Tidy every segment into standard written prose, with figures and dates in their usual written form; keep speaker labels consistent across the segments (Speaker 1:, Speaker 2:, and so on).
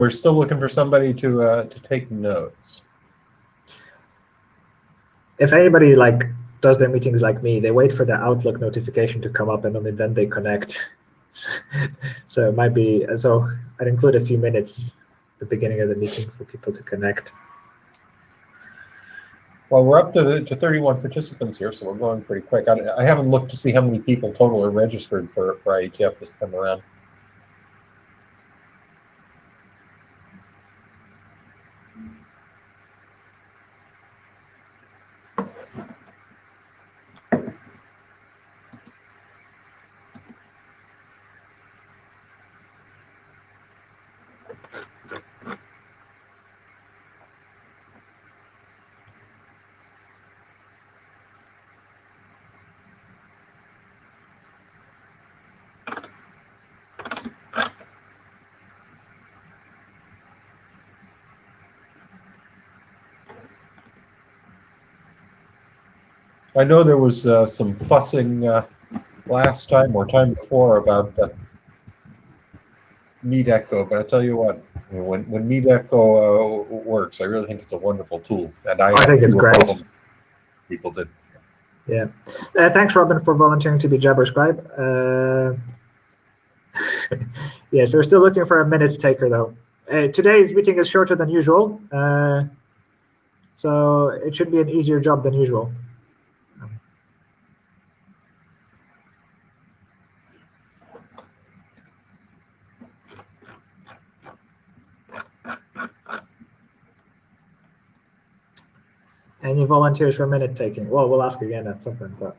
Speaker 1: We're still looking for somebody to take notes.
Speaker 2: If anybody does their meetings like me, they wait for the Outlook notification to come up and only then they connect. So it might be, so I'd include a few minutes at the beginning of the meeting for people to connect.
Speaker 1: Well, we're up to 31 participants here, so we're going pretty quick. I haven't looked to see how many people total are registered for IETF this time around. I know there was some fussing last time or time before about Meet Echo, but I tell you what, when Meet Echo works, I really think it's a wonderful tool, and I
Speaker 2: think it's great.
Speaker 1: People did.
Speaker 2: Yeah. Thanks, Robin, for volunteering to be Jabber Scribe. Yeah, so we're still looking for a minutes taker, though. Today's meeting is shorter than usual, so it should be an easier job than usual. Any volunteers for minute taking? Well, we'll ask again at some point, but.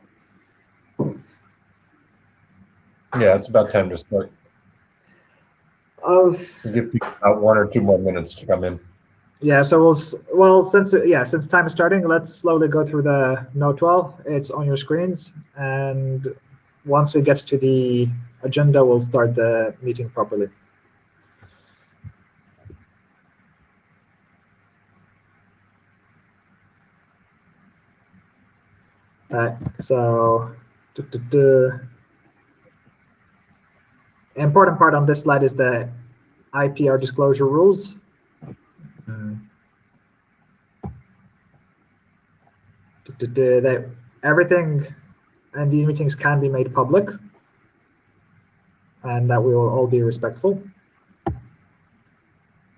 Speaker 1: Yeah, it's about time to start. Give people about 1 or 2 more minutes to come in.
Speaker 2: Yeah, so since time is starting, let's slowly go through the note 12. It's on your screens, and once we get to the agenda, we'll start the meeting properly. So the important part on this slide is the Ipr Disclosure Rules. Everything in these meetings can be made public, and that we will all be respectful.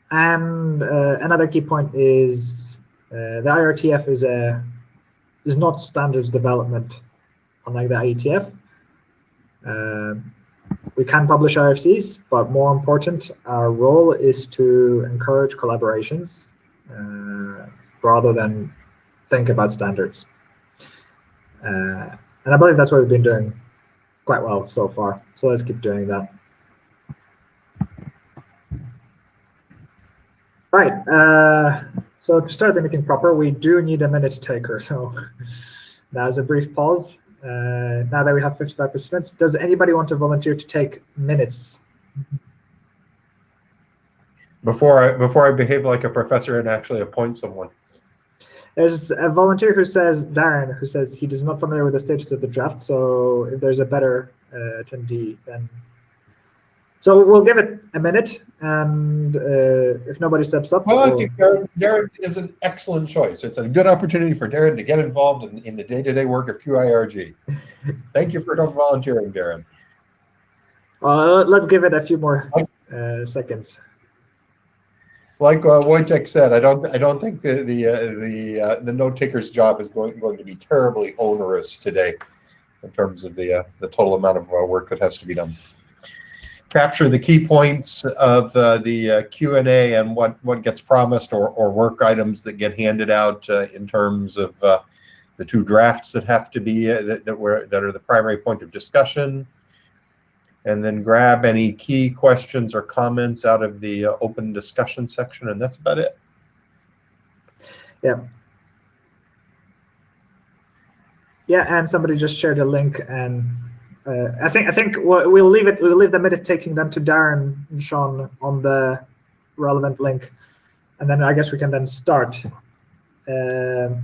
Speaker 2: And another key point is the IRTF is not standards development, unlike the IETF. We can publish IFCs, but more important, our role is to encourage collaborations rather than think about standards. And I believe that's what we've been doing quite well so far. So let's keep doing that. Right. So to start the meeting proper, we do need a minutes taker. So now is a brief pause. Now that we have 55 participants, does anybody want to volunteer to take minutes?
Speaker 1: Before I behave like a professor and actually appoint someone.
Speaker 2: There's a volunteer who says, Darren, who says he is not familiar with the status of the draft, so if there's a better attendee, then. So we'll give it a minute, and if nobody steps up.
Speaker 1: Well, I think Darren is an excellent choice. It's a good opportunity for Darren to get involved in the day-to-day work of QIRG. Thank you for volunteering, Darren.
Speaker 2: Let's give it a few more seconds.
Speaker 1: Like Wojtek said, I don't think the note taker's job is going to be terribly onerous today, in terms of the total amount of work that has to be done. Capture the key points of the Q&A and what gets promised, or work items that get handed out in terms of the 2 drafts that have to be that are the primary point of discussion. And then grab any key questions or comments out of the open discussion section, and that's about it.
Speaker 2: Yeah. Yeah, and somebody just shared a link, and I think we'll leave the minute taking then to Darren and Sean on the relevant link, and then I guess we can then start.
Speaker 1: All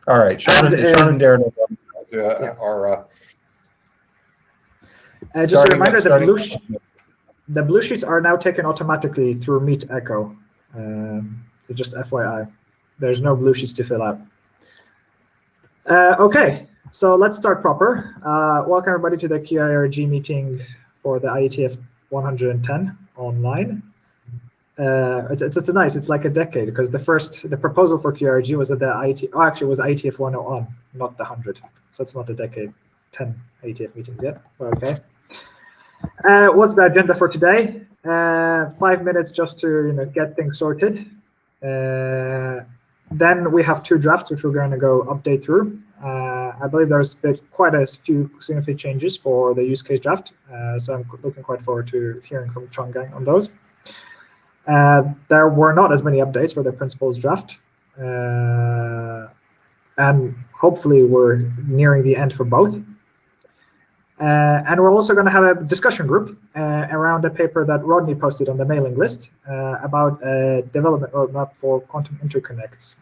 Speaker 1: right, Sean and Darren are.
Speaker 2: Just a reminder that The blue sheets are now taken automatically through Meet Echo. So just FYI, there's no blue sheets to fill out. Okay, so let's start proper. Welcome everybody to the QIRG meeting for the IETF 110 online. It's nice. It's like a decade because the proposal for QIRG was at the actually it was IETF 101, not the 100. So it's not a decade. 10 IETF meetings yet. Okay. What's the agenda for today? 5 minutes just to get things sorted. Then we have 2 drafts which we're going to go update through. I believe there's quite a few significant changes for the use case draft, so I'm looking quite forward to hearing from Chonggang on those. There were not as many updates for the principles draft, and hopefully we're nearing the end for both. And we're also going to have a discussion group around a paper that Rodney posted on the mailing list about a development roadmap for quantum interconnects.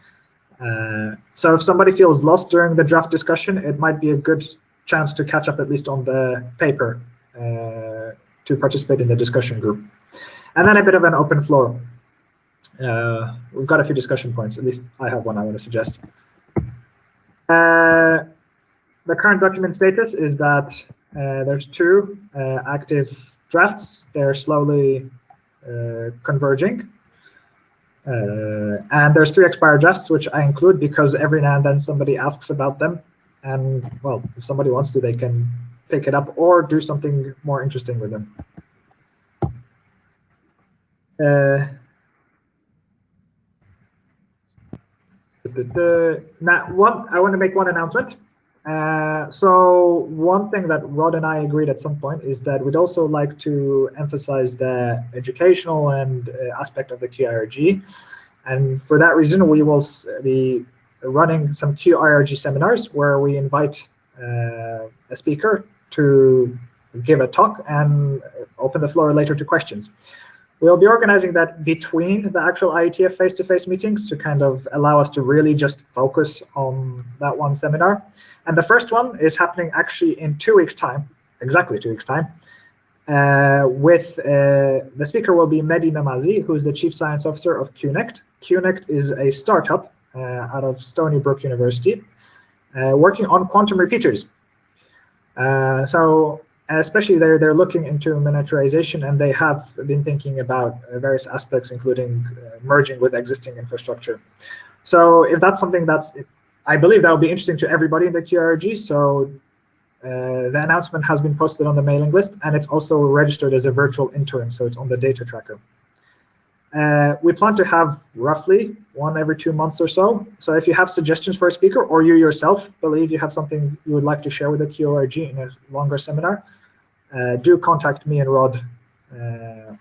Speaker 2: So if somebody feels lost during the draft discussion, it might be a good chance to catch up at least on the paper to participate in the discussion group. And then a bit of an open floor. We've got a few discussion points, at least I have one I want to suggest. The current document status is that there's 2 active drafts. They're slowly converging. And there's 3 expired drafts, which I include because every now and then somebody asks about them. And, well, if somebody wants to, they can pick it up or do something more interesting with them. Now, I want to make one announcement. So one thing that Rod and I agreed at some point is that we'd also like to emphasize the educational and aspect of the QIRG. And for that reason, we will be running some QIRG seminars where we invite a speaker to give a talk and open the floor later to questions. We'll be organizing that between the actual IETF face-to-face meetings to kind of allow us to really just focus on that one seminar. And the first one is happening actually in 2 weeks' time, exactly 2 weeks' time. The speaker will be Mehdi Namazi, who is the Chief Science Officer of QNECT. QNECT is a startup out of Stony Brook University working on quantum repeaters. So especially they're looking into miniaturization, and they have been thinking about various aspects, including merging with existing infrastructure. So if that's something I believe that will be interesting to everybody in the QIRG. So the announcement has been posted on the mailing list, and it's also registered as a virtual intern, so it's on the data tracker. We plan to have roughly 1 every 2 months or so. So if you have suggestions for a speaker, or you yourself believe you have something you would like to share with the QIRG in a longer seminar, do contact me and Rod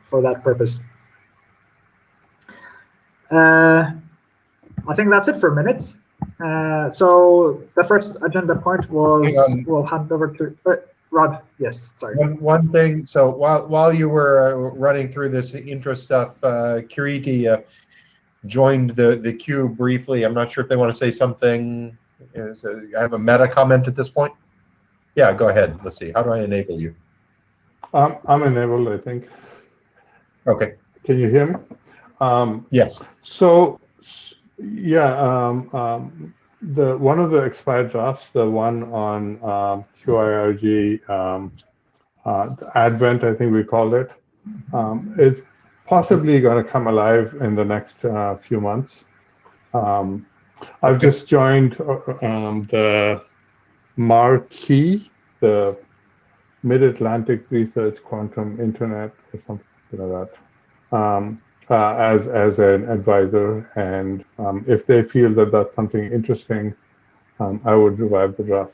Speaker 2: for that purpose. I think that's it for minutes. So the first agenda point was we'll hand over to Rod. Yes, sorry.
Speaker 1: One thing. So while you were running through this intro stuff, Kiriti joined the queue briefly. I'm not sure if they want to say something. I have a meta comment at this point. Yeah, go ahead. Let's see. How do I enable you?
Speaker 3: I'm enabled, I think.
Speaker 1: Okay.
Speaker 3: Can you hear me?
Speaker 1: Yes. So,
Speaker 3: yeah, one of the expired drafts, the one on QIRG Advent, I think we called it, is possibly going to come alive in the next few months. I've just joined the Marquee, the Mid-Atlantic Research Quantum Internet, or something like that, as an advisor. And if they feel that that's something interesting, I would revive the draft.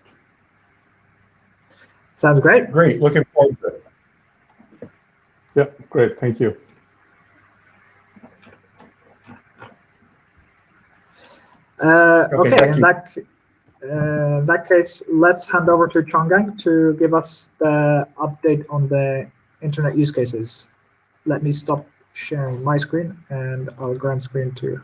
Speaker 2: Sounds great.
Speaker 1: Great. Looking forward to it.
Speaker 3: Yeah, great. Thank you.
Speaker 2: Okay, in that case, let's hand over to Chonggang to give us the update on the internet use cases. Let me stop sharing my screen, and I'll grant screen to.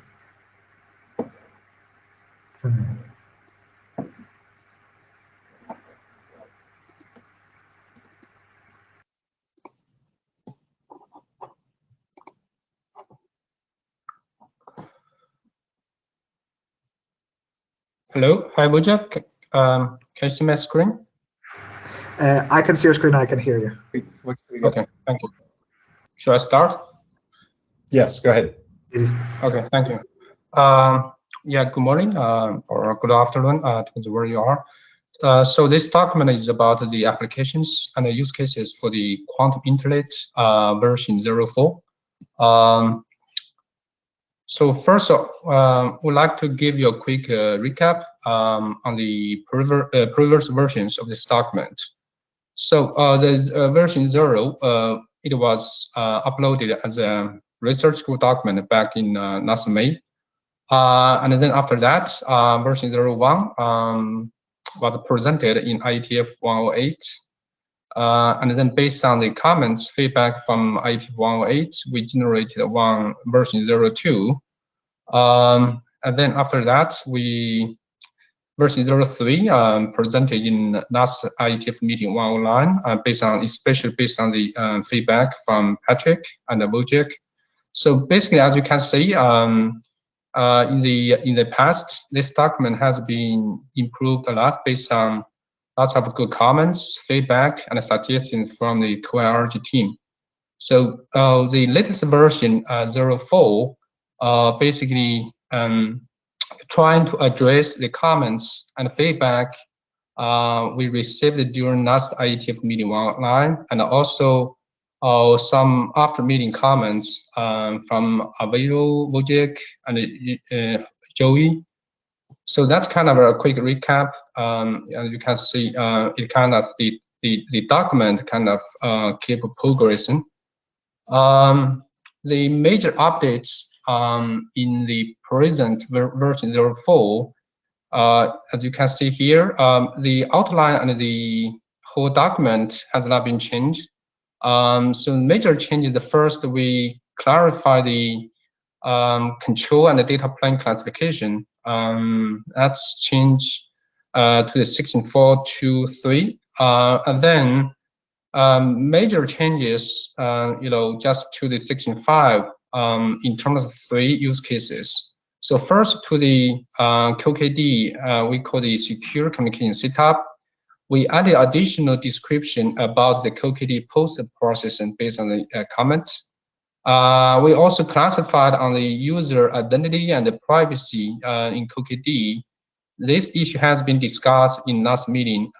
Speaker 4: Hello, hi Wojciech. Can you see my screen?
Speaker 2: I can see your screen. I can hear you.
Speaker 4: Okay, thank you. Should I start?
Speaker 1: Yes, go ahead.
Speaker 4: Okay, thank you. Yeah, good morning or good afternoon, depends where you are. So this document is about the applications and the use cases for the quantum internet version 04. So first, we'd like to give you a quick recap on the previous versions of this document. So the version 0, it was uploaded as a research group document back in last May. And then after that, version 01 was presented in IETF110. And then based on the comments, feedback from IETF108, we generated one version 02. And then after that, version 03 presented in last IETF meeting 109, especially based on the feedback from Patrick and Wojciech. So basically, as you can see, in the past, this document has been improved a lot based on lots of good comments, feedback, and suggestions from the QIRG team. So the latest version 04 basically trying to address the comments and feedback we received during last IETF meeting 109, and also some after meeting comments from Avero, Wojciech, and Joey. So that's kind of a quick recap. As you can see, it kind of the document kind of keep progressing. The major updates in the present version 04, as you can see here, the outline and the whole document has not been changed. So major changes, the first, we clarify the control and the data plane classification. That's changed to the section 423. And then major changes, just to the section 5 in terms of 3 use cases. So first, to the QKD, we call the secure communication setup. We added additional description about the QKD post processing based on the comments. We also classified on the user identity and the privacy in QKD. This issue has been discussed in last meeting.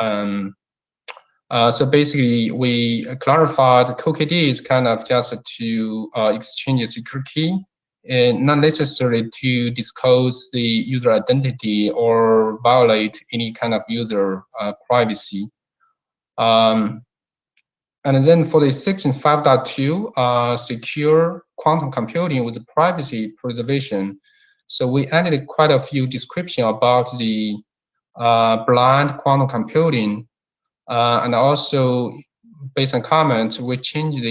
Speaker 4: So basically, we clarified QKD is kind of just to exchange a secret key, and not necessarily to disclose the user identity or violate any kind of user privacy. And then for the section 5.2, secure quantum computing with privacy preservation. So we added quite a few description about the blind quantum computing. And also, based on comments, we changed the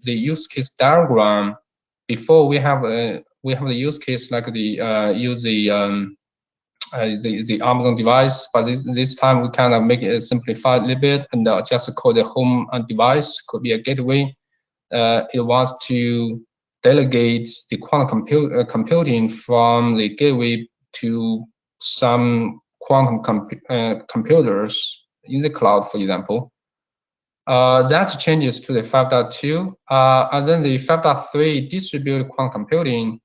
Speaker 4: use case diagram. Before we have the use case like the use the Amazon device, but this time we kind of make it simplified a little bit and just call the home device, could be a gateway. It wants to delegate the quantum computing from the gateway to some quantum computers in the cloud, for example. That changes to the 5.2. And then the 5.3 distributed quantum computing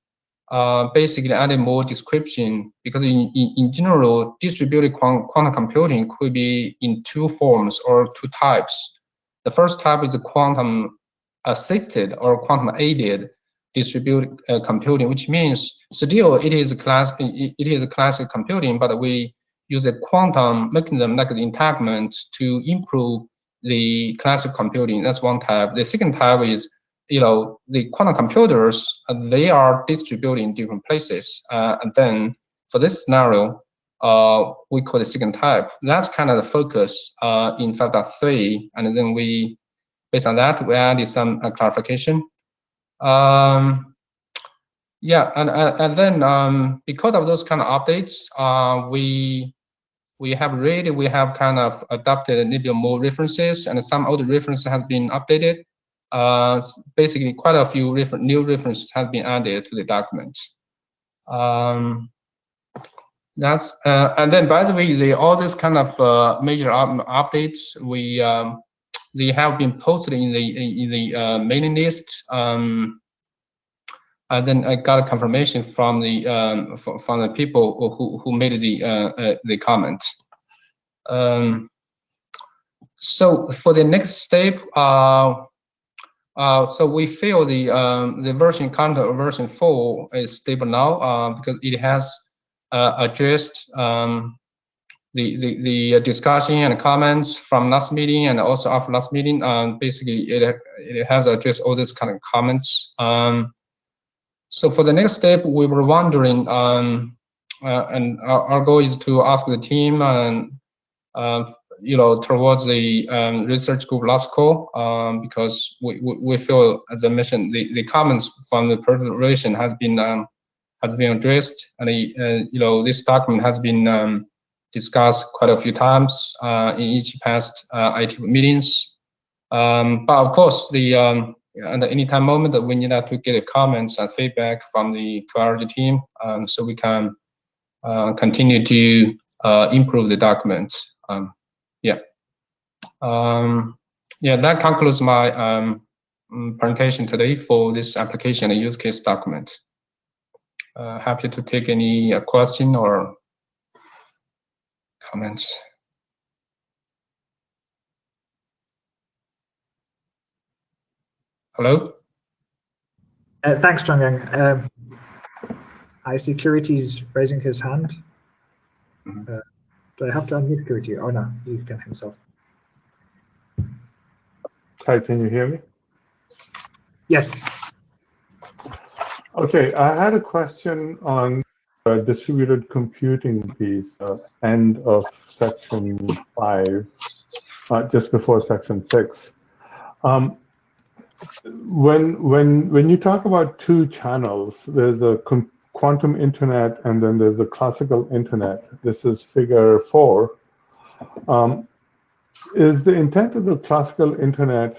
Speaker 4: basically added more description, because in general, distributed quantum computing could be in 2 forms or 2 types. The first type is the quantum assisted or quantum aided distributed computing, which means still it is a classic computing, but we use a quantum mechanism like the entanglement to improve the classic computing. That's one type. The second type is, the quantum computers, they are distributed in different places. And then for this scenario, we call the second type. That's kind of the focus in 5.3. And then based on that, we added some clarification. Yeah, and then because of those kind of updates, we have kind of adopted a little bit more references, and some older references have been updated. Basically, quite a few new references have been added to the document. That's and then by the way, all this kind of major updates they have been posted in the mailing list. And then I got a confirmation from the people who made the comment. So for the next step, so we feel the version content of version 4 is stable now because it has addressed the discussion and comments from last meeting and also after last meeting. Basically, it has addressed all these kind of comments. So for the next step, we were wondering, and our goal is to ask the team and towards the research group last call, because we feel, as I mentioned, the comments from the preparation has been addressed, and this document has been discussed quite a few times in each past IETF meetings. But of course, at any time moment, we need to get comments and feedback from the QIRG team, so we can continue to improve the document. That concludes my presentation today for this application and use case document. Happy to take any question or comments. Hello?
Speaker 2: Thanks, Chongyang. I see Curity's raising his hand. Do I have to unmute Curity? Oh no, he can himself.
Speaker 3: Hi, can you hear me?
Speaker 2: Yes.
Speaker 3: Okay, I had a question on distributed computing piece, end of section 5, just before section 6. When you talk about two channels, there's a quantum internet and then there's a classical internet. This is figure 4. Is the intent of the classical internet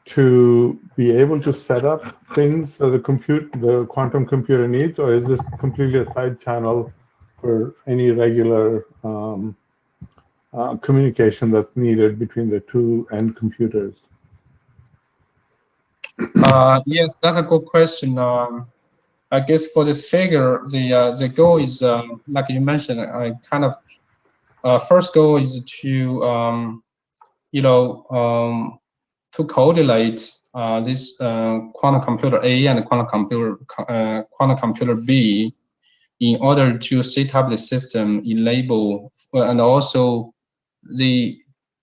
Speaker 3: to be able to set up things that the quantum computer needs, or is this completely a side channel for any regular communication that's needed between the two end computers?
Speaker 4: Yes, that's a good question. I guess for this figure, the goal is, like you mentioned, first goal is to to correlate this quantum computer A and quantum computer B in order to set up the system, enable, and also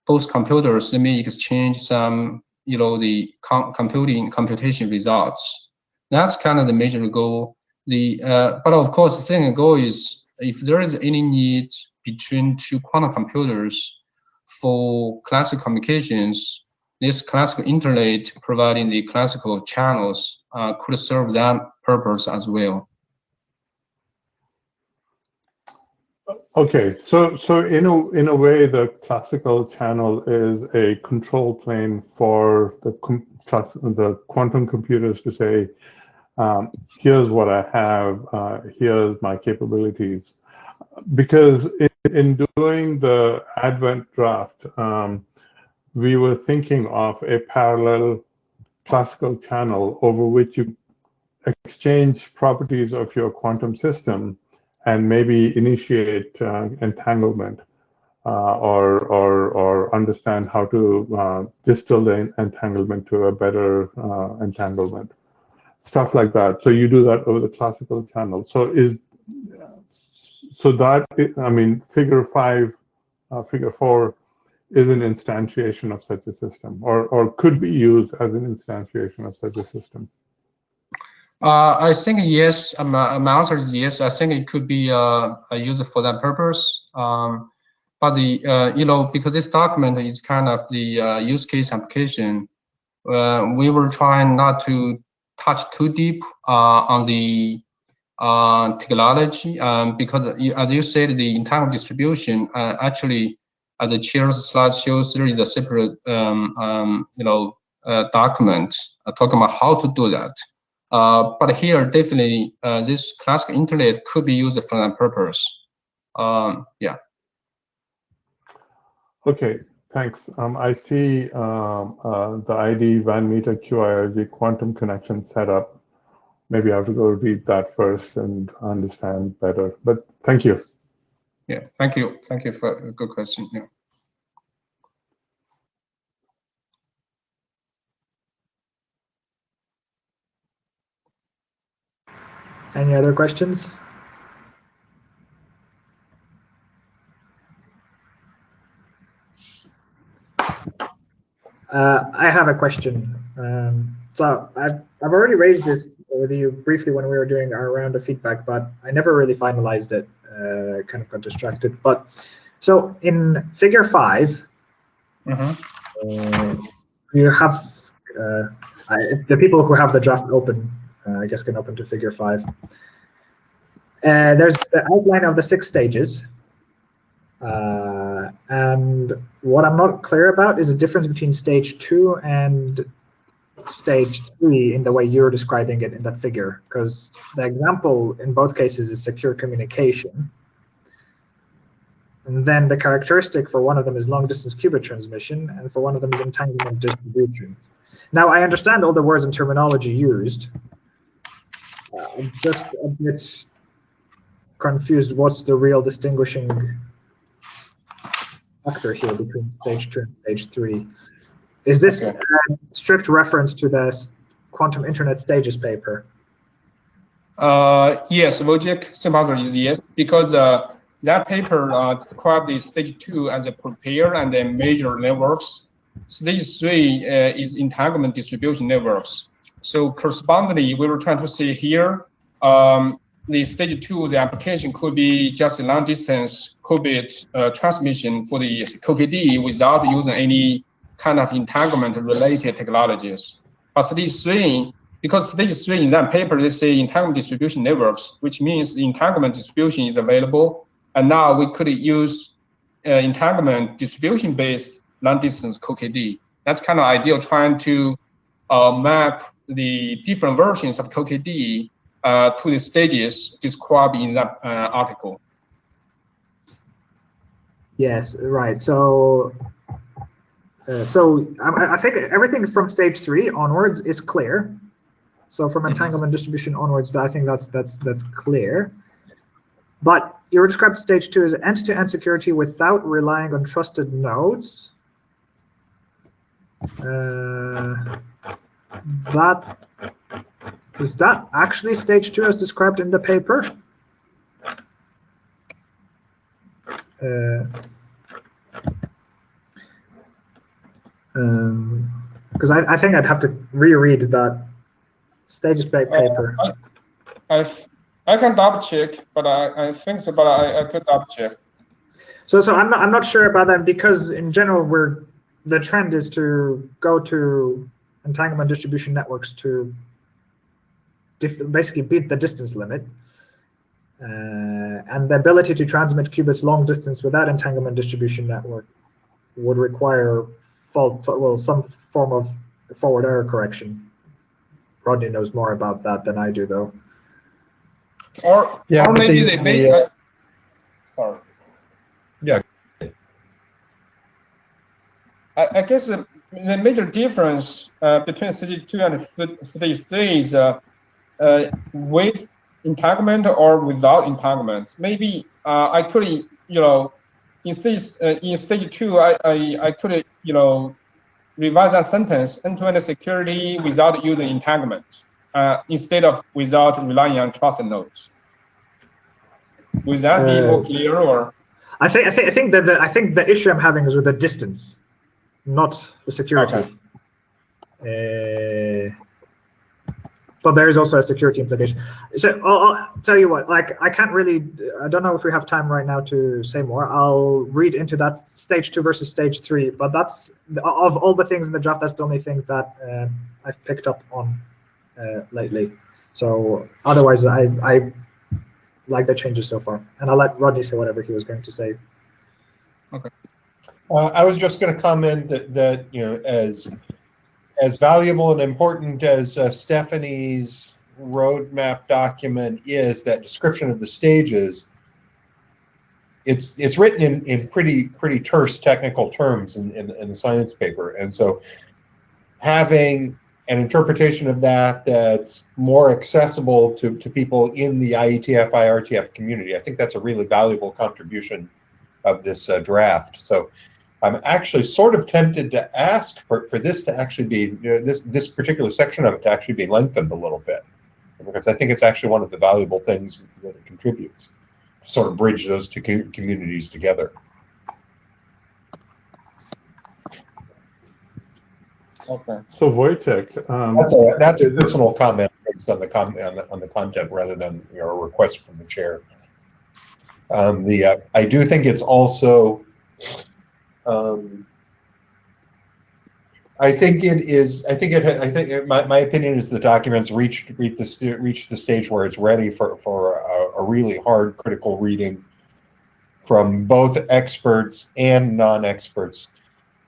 Speaker 4: both computers may exchange some the computation results. That's kind of the major goal. But of course, the second goal is if there is any need between two quantum computers for classical communications, this classical internet providing the classical channels could serve that purpose as well.
Speaker 3: Okay, so in a way, the classical channel is a control plane for the quantum computers to say, here's what I have, here's my capabilities. Because in doing the Advent draft, we were thinking of a parallel classical channel over which you exchange properties of your quantum system and maybe initiate entanglement or understand how to distill the entanglement to a better entanglement, stuff like that. So you do that over the classical channel. So figure 5, figure 4 is an instantiation of such a system, or could be used as an instantiation of such a system.
Speaker 4: I think yes. My answer is yes. I think it could be used for that purpose. But because this document is kind of the use case application, we were trying not to touch too deep on the technology, because as you said, the entire distribution actually, as the chair's slide shows, there is a separate document talking about how to do that. But here, definitely, this classical internet could be used for that purpose. Yeah.
Speaker 3: Okay, thanks. I see the ID van meter QIRG quantum connection setup. Maybe I have to go read that first and understand better. But thank you.
Speaker 4: Yeah, thank you. Thank you for a good question. Yeah.
Speaker 2: Any other questions? I have a question. So I've already raised this with you briefly when we were doing our round of feedback, but I never really finalized it. Kind of got distracted. But so in Figure 5, you have the people who have the draft open, I guess, can open to Figure 5. There's the outline of the 6 stages. And what I'm not clear about is the difference between stage 2 and stage 3 in the way you're describing it in that figure, because the example in both cases is secure communication. And then the characteristic for one of them is long-distance qubit transmission, and for one of them is entanglement distribution. Now, I understand all the words and terminology used. I'm just a bit confused. What's the real distinguishing factor here between stage 2 and stage 3? Is this a strict reference to the quantum internet stages paper?
Speaker 4: Yes, logic simple answer is yes, because that paper described the stage 2 as a prepare and then measure networks. Stage 3 is entanglement distribution networks. So correspondingly, we were trying to see here, the stage 2, the application could be just a long distance qubit transmission for the QKD without using any kind of entanglement related technologies. But stage 3, because stage 3 in that paper, they say entanglement distribution networks, which means the entanglement distribution is available. And now we could use entanglement distribution based long distance QKD. That's kind of ideal, trying to map the different versions of QKD to the stages described in that article.
Speaker 2: Yes, right. So, I think everything from stage 3 onwards is clear. So from entanglement distribution onwards, I think that's clear. But you described stage 2 as end-to-end security without relying on trusted nodes. Is that actually stage 2 as described in the paper? Because I think I'd have to reread that stages paper.
Speaker 4: I can double check, but I think so. But I could double check.
Speaker 2: So I'm not sure about that, because in general the trend is to go to entanglement distribution networks to basically beat the distance limit, and the ability to transmit qubits long distance without entanglement distribution network would require some form of forward error correction. Rodney knows more about that than I do, though.
Speaker 4: Or maybe they may. Sorry.
Speaker 1: Yeah.
Speaker 4: I guess the major difference between stage 2 and stage 3 is with entanglement or without entanglement. Maybe I could, in stage 2, I could, revise that sentence: end-to-end security without using entanglement, instead of without relying on trusted nodes. Would that be more clear, or?
Speaker 2: I think the issue I'm having is with the distance, not the security.
Speaker 4: Okay.
Speaker 2: But there is also a security implication. So I'll tell you what, I don't know if we have time right now to say more. I'll read into that stage 2 versus stage 3, but that's, of all the things in the draft, that's the only thing that I've picked up on lately. So otherwise, I like the changes so far. And I'll let Rodney say whatever he was going to say.
Speaker 4: Okay.
Speaker 1: I was just going to comment that as valuable and important as Stephanie's roadmap document is, that description of the stages, it's written in pretty terse technical terms in the science paper, and so having an interpretation of that that's more accessible to people in the IETF, IRTF community, I think that's a really valuable contribution of this draft. So I'm actually sort of tempted to ask for this to actually be, this particular section of it to actually be lengthened a little bit, because I think it's actually one of the valuable things that it contributes, to sort of bridge those two communities together.
Speaker 4: Okay.
Speaker 3: So Wojtek,
Speaker 1: that's a personal comment based on the content rather than a request from the chair. I do think it's also I think my opinion is the documents reached the stage where it's ready for a really hard critical reading from both experts and non-experts,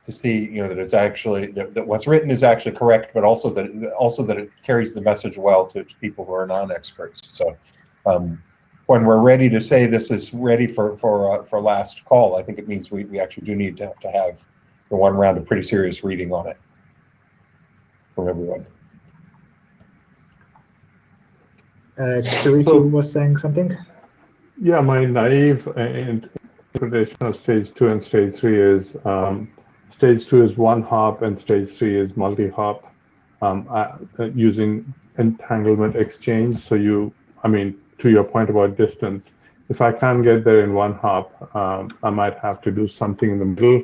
Speaker 1: to see that it's actually that what's written is actually correct, but also that it carries the message well to people who are non-experts. So when we're ready to say this is ready for last call, I think it means we actually do need to have the one round of pretty serious reading on it from everyone.
Speaker 2: Kiriti was saying something.
Speaker 3: Yeah, my naive interpretation of stage 2 and stage 3 is stage 2 is one hop and stage 3 is multi-hop, using entanglement exchange. So to your point about distance, if I can't get there in one hop, I might have to do something in the middle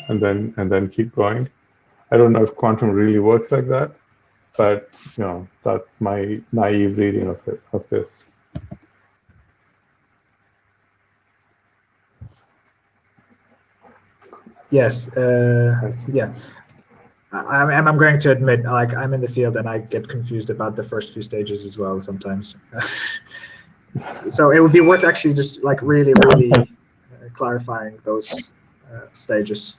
Speaker 3: and then keep going. I don't know if quantum really works like that, but that's my naive reading of this.
Speaker 2: Yes. Yeah. I'm going to admit, like, I'm in the field and I get confused about the first few stages as well sometimes. So it would be worth actually just like really clarifying those stages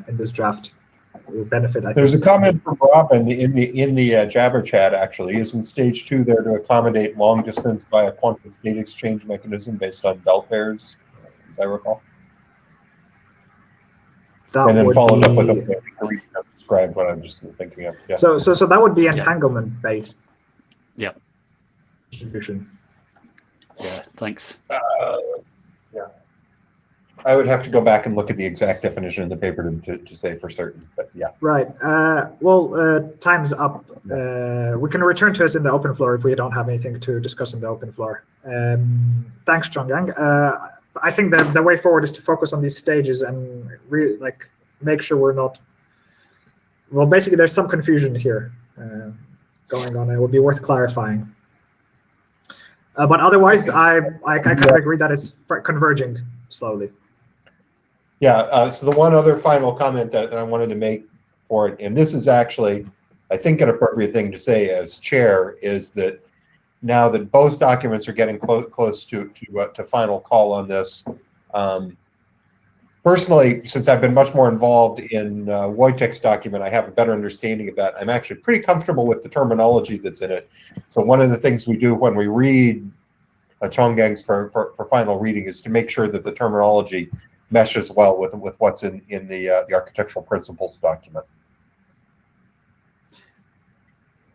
Speaker 2: in this draft. It will benefit. I think.
Speaker 1: There's a comment from Robin in the Jabber chat. Actually, isn't stage 2 there to accommodate long distance via quantum state exchange mechanism based on bell pairs, as I recall?
Speaker 2: That
Speaker 1: and then followed up with
Speaker 2: be,
Speaker 1: a described what I'm just thinking of. Yeah.
Speaker 2: So that would be entanglement based.
Speaker 5: Yeah.
Speaker 2: Distribution.
Speaker 5: Yeah. Thanks.
Speaker 1: Yeah. I would have to go back and look at the exact definition in the paper to say for certain, but yeah.
Speaker 2: Right. Well, time's up. We can return to us in the open floor if we don't have anything to discuss in the open floor. Thanks, Chonggang. I think that the way forward is to focus on these stages and really make sure we're not. Well, basically, there's some confusion here going on. It would be worth clarifying. But otherwise, I kind of agree that it's converging slowly.
Speaker 1: Yeah. So the one other final comment that I wanted to make for it, and this is actually, I think, an appropriate thing to say as chair, is that now that both documents are getting close to final call on this, personally, since I've been much more involved in Wojtek's document, I have a better understanding of that. I'm actually pretty comfortable with the terminology that's in it. So one of the things we do when we read Chonggang's for final reading is to make sure that the terminology meshes well with what's in the architectural principles document.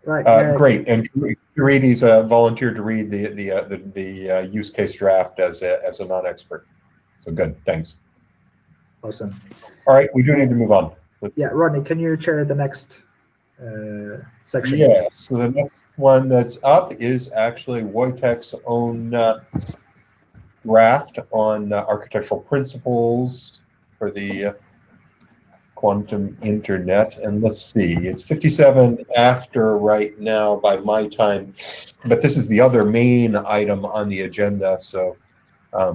Speaker 2: Right.
Speaker 1: Great. And Kiriti's volunteered to read the use case draft as a non-expert. So good. Thanks.
Speaker 2: Awesome.
Speaker 1: All right. We do need to move on.
Speaker 2: Yeah, Rodney, can you chair the next section?
Speaker 1: Yes. So the next one that's up is actually Wojtek's own draft on architectural principles for the quantum internet. And let's see, it's 57 after right now by my time, but this is the other main item on the agenda. So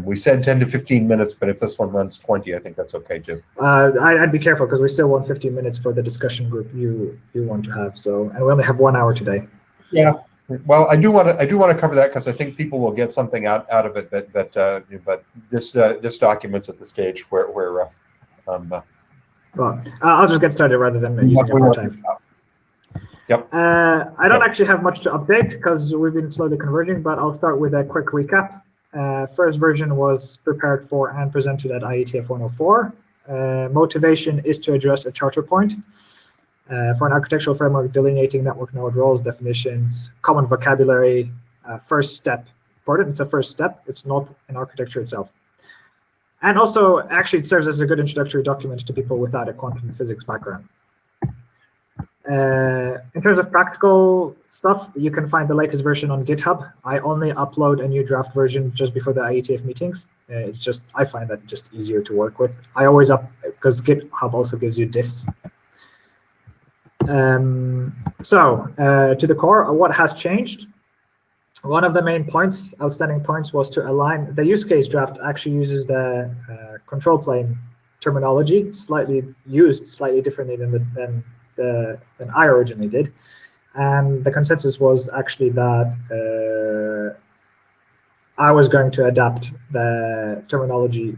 Speaker 1: we said 10 to 15 minutes, but if this one runs 20, I think that's okay, Jim.
Speaker 2: I'd be careful because we still want 15 minutes for the discussion group you want to have. So, and we only have 1 hour today.
Speaker 1: Yeah. Well, I do want to cover that because I think people will get something out of it. But this document's at the stage where
Speaker 2: well, I'll just get started rather than using more time.
Speaker 1: Yep.
Speaker 2: I don't actually have much to update because we've been slowly converging, but I'll start with a quick recap. First version was prepared for and presented at IETF104. Motivation is to address a charter point for an architectural framework delineating network node roles, definitions, common vocabulary, first step. Important, it's a first step. It's not an architecture itself. And also, actually, it serves as a good introductory document to people without a quantum physics background. In terms of practical stuff, you can find the latest version on GitHub. I only upload a new draft version just before the IETF meetings. It's just, I find that just easier to work with. I always because GitHub also gives you diffs. To the core, what has changed? One of the main points, outstanding points, was to align. The use case draft actually uses the control plane terminology, slightly differently than I originally did, and the consensus was actually that I was going to adapt the terminology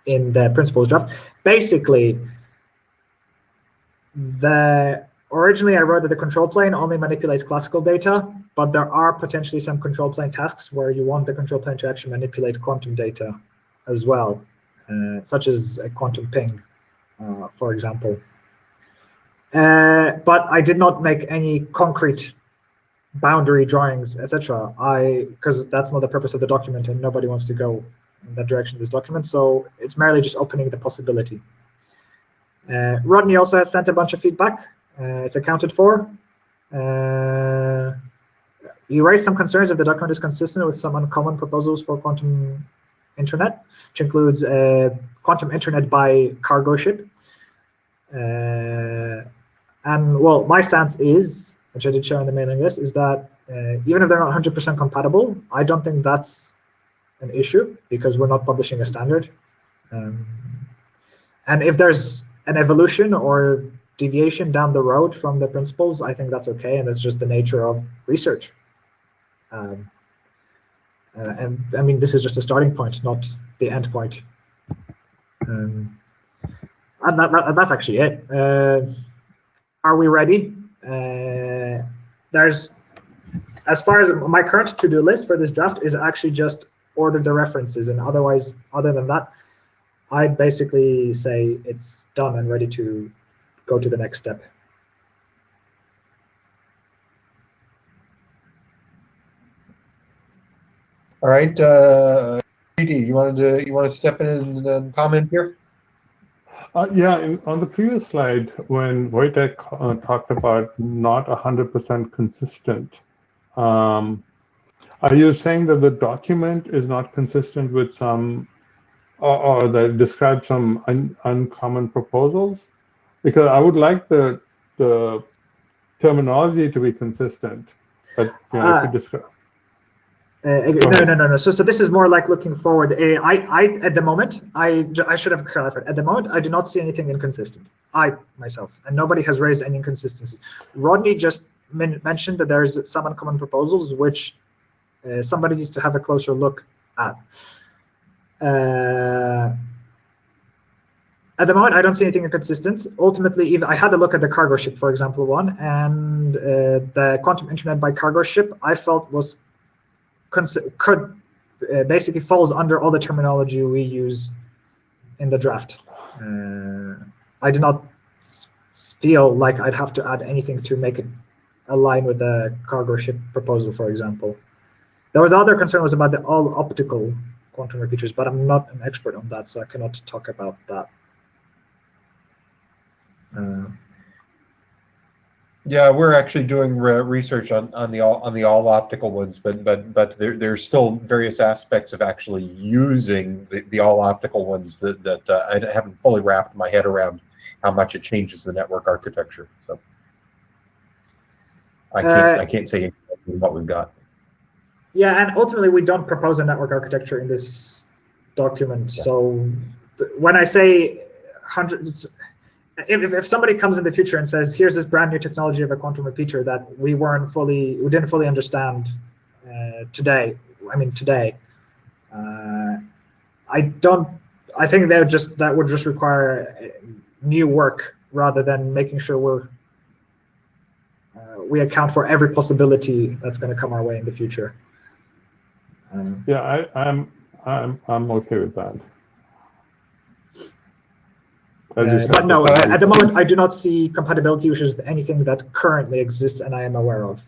Speaker 2: in the principles draft. Basically, originally I wrote that the control plane only manipulates classical data, but there are potentially some control plane tasks where you want the control plane to actually manipulate quantum data as well, such as a quantum ping, for example. But I did not make any concrete boundary drawings, etc. Because that's not the purpose of the document, and nobody wants to go in that direction in this document. So it's merely just opening the possibility. Rodney also has sent a bunch of feedback. It's accounted for. You raised some concerns if the document is consistent with some uncommon proposals for quantum internet, which includes quantum internet by cargo ship. And well, my stance is, which I did show in the mailing list, is that even if they're not 100% compatible, I don't think that's an issue because we're not publishing a standard. And if there's an evolution or deviation down the road from the principles, I think that's okay, and that's just the nature of research. And I mean, this is just a starting point, not the end point. And that's actually it. Are we ready? There's, as far as my current to-do list for this draft is actually just order the references, and otherwise, other than that, I'd basically say it's done and ready to go to the next step.
Speaker 1: All right, PD, you want to step in and comment here?
Speaker 3: Yeah, on the previous slide, when Wojtek talked about not 100% consistent, are you saying that the document is not consistent with some, or that describes some uncommon proposals? Because I would like the terminology to be consistent, but you know, if you describe.
Speaker 2: No. So this is more like looking forward. I at the moment, I should have clarified. At the moment, I do not see anything inconsistent. I myself, and nobody has raised any inconsistencies. Rodney just mentioned that there's some uncommon proposals which somebody needs to have a closer look at. At the moment, I don't see anything inconsistent. Ultimately, I had a look at the cargo ship, for example, one, and the quantum internet by cargo ship, I felt was basically falls under all the terminology we use in the draft. I did not feel like I'd have to add anything to make it align with the cargo ship proposal, for example. There was other concern was about the all optical quantum repeaters, but I'm not an expert on that, so I cannot talk about that.
Speaker 1: Yeah, we're actually doing research on the all optical ones, but there's still various aspects of actually using the all optical ones that I haven't fully wrapped my head around how much it changes the network architecture. So I can't say what we've got.
Speaker 2: Yeah, and ultimately we don't propose a network architecture in this document. Yeah. So when I say hundreds. If somebody comes in the future and says, here's this brand new technology of a quantum repeater that we didn't fully understand today, I think that would just require new work rather than making sure we account for every possibility that's going to come our way in the future.
Speaker 3: Yeah, I'm okay with that.
Speaker 2: But no, at the moment, I do not see compatibility, which is anything that currently exists and I am aware of.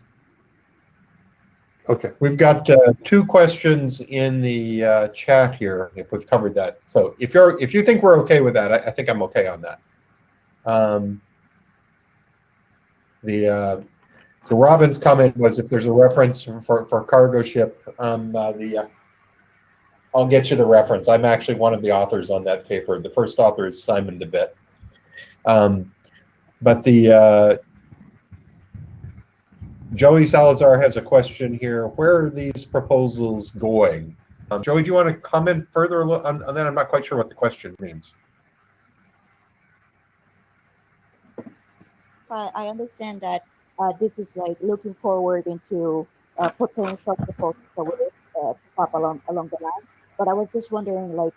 Speaker 1: Okay, we've got 2 questions in the chat here. If we've covered that, so if you think we're okay with that, I think I'm okay on that. The Robin's comment was if there's a reference for cargo ship, I'll get you the reference. I'm actually one of the authors on that paper. The first author is Simon DeBitt. But Joey Salazar has a question here. Where are these proposals going? Joey, do you want to comment further on that? I'm not quite sure what the question means.
Speaker 6: I understand that this is like looking forward into potential proposals that would pop along the line. But I was just wondering, like,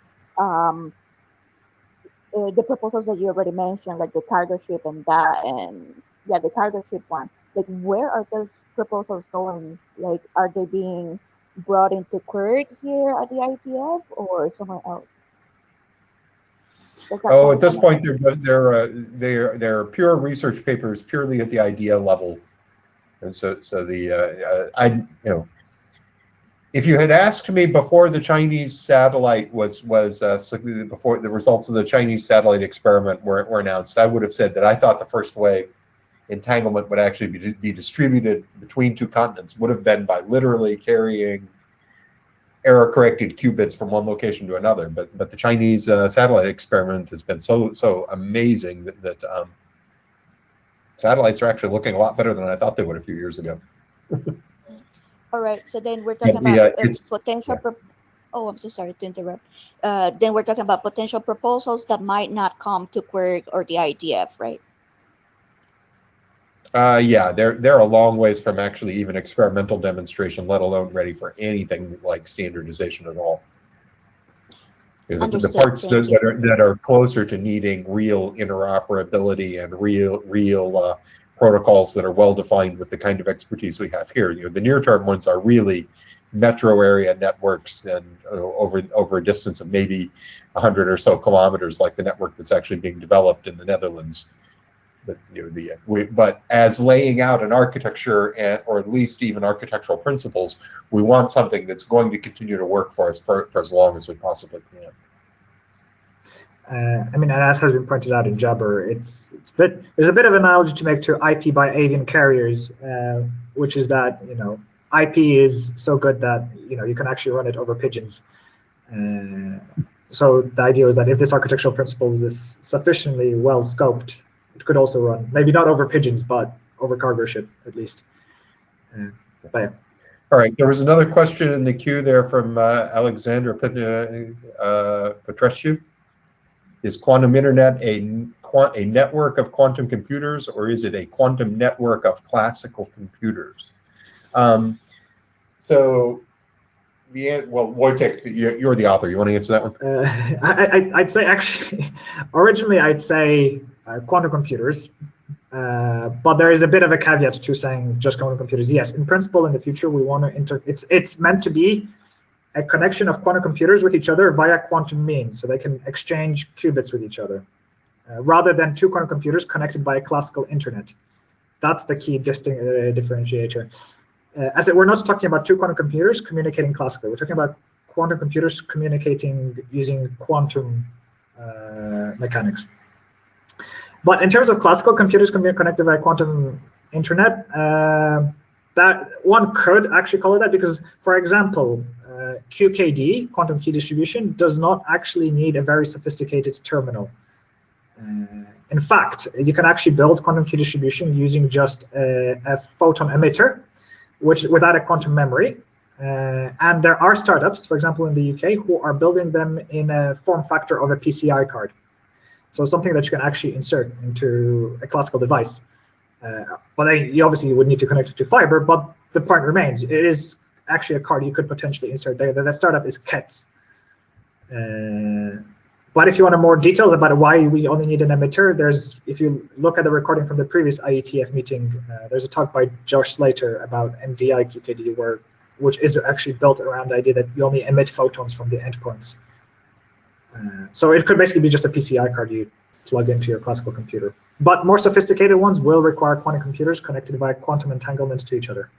Speaker 6: the proposals that you already mentioned, like the cargo ship and the cargo ship one. Like, where are those proposals going? Like, are they being brought into QIRG here at the IETF or somewhere else?
Speaker 1: Oh, at this point, they're pure research papers, purely at the idea level. And so if you had asked me before the Chinese satellite was before the results of the Chinese satellite experiment were announced, I would have said that I thought the first way entanglement would actually be distributed between 2 continents would have been by literally carrying error-corrected qubits from one location to another. But the Chinese satellite experiment has been so amazing that satellites are actually looking a lot better than I thought they would a few years ago.
Speaker 6: All right, so then we're talking about potential. Yeah. Oh, I'm so sorry to interrupt. Then we're talking about potential proposals that might not come to QIRG or the IETF, right?
Speaker 1: Yeah, they're a long ways from actually even experimental demonstration, let alone ready for anything like standardization at all. The parts that are closer to needing real interoperability and real protocols that are well defined with the kind of expertise we have here. The near-term ones are really metro area networks and over a distance of maybe 100 or so kilometers, like the network that's actually being developed in the Netherlands. But as laying out an architecture or at least even architectural principles, we want something that's going to continue to work for us for as long as we possibly can.
Speaker 2: I mean, as has been pointed out in Jabber, there's a bit of an analogy to make to IP by avian carriers, which is that IP is so good that you can actually run it over pigeons. So the idea is that if this architectural principle is sufficiently well scoped, it could also run, maybe not over pigeons, but over cargo ship at least. But yeah.
Speaker 1: All right, there was another question in the queue there from Alexandra Petrescu. Is quantum internet a network of quantum computers, or is it a quantum network of classical computers? Well, Wojtek, you're the author. You want to answer that one?
Speaker 2: I'd say actually, originally I'd say quantum computers, but there is a bit of a caveat to saying just quantum computers. Yes, in principle, in the future, we want to it's meant to be a connection of quantum computers with each other via quantum means, so they can exchange qubits with each other, rather than 2 quantum computers connected by a classical internet. That's the key differentiator. As we're not talking about 2 quantum computers communicating classically. We're talking about quantum computers communicating using quantum mechanics. But in terms of classical computers connected by quantum internet, that one could actually call it that because, for example, QKD, quantum key distribution, does not actually need a very sophisticated terminal. In fact, you can actually build quantum key distribution using just a photon emitter, without a quantum memory. And there are startups, for example, in the UK, who are building them in a form factor of a PCI card. So something that you can actually insert into a classical device. But you obviously would need to connect it to fiber, but the point remains, it is actually a card you could potentially insert there. The startup is KETS. But if you want more details about why we only need an emitter, if you look at the recording from the previous IETF meeting, there's a talk by Josh Slater about MDI QKD, where which is actually built around the idea that you only emit photons from the endpoints. So it could basically be just a PCI card you plug into your classical computer. But more sophisticated ones will require quantum computers connected via quantum entanglements to each other.